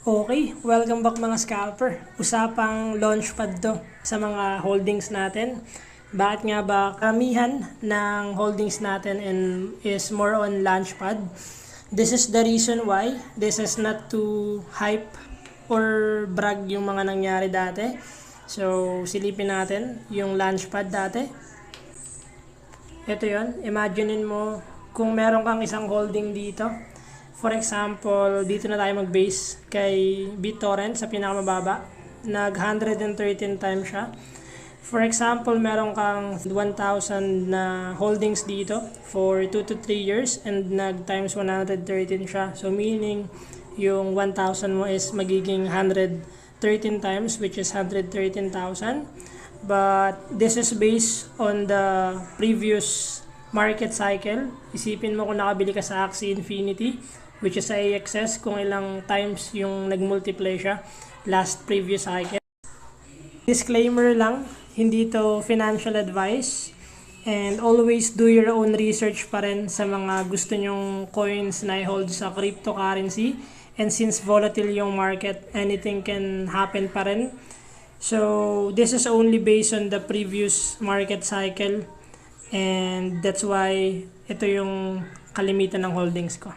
Okay, welcome back mga scalper. Usapang launchpad to sa mga holdings natin. Bakit nga ba karamihan ng holdings natin is more on launchpad? This is the reason why. This is not to hype or brag yung mga nangyari dati. So, silipin natin yung launchpad dati. Ito yon. Imaginein mo kung meron kang isang holding dito. For example, dito na tayo mag-base kay BitTorrent sa pinakamababa. Nag 113 times siya. For example, meron kang 1,000 na holdings dito for 2 to 3 years and nag times 113 siya. So meaning, yung 1,000 mo is magiging 113 times, which is 113,000. But this is based on the previous market cycle. Isipin mo kung nakabili ka sa Axie Infinity, which is sa AXS, kung ilang times yung nag-multiply siya last previous cycle. Disclaimer lang, hindi to financial advice. And always do your own research pa rin sa mga gusto nyong coins na i-hold sa cryptocurrency. And since volatile yung market, anything can happen pa rin. So, this is only based on the previous market cycle. And that's why ito yung kalimitan ng holdings ko.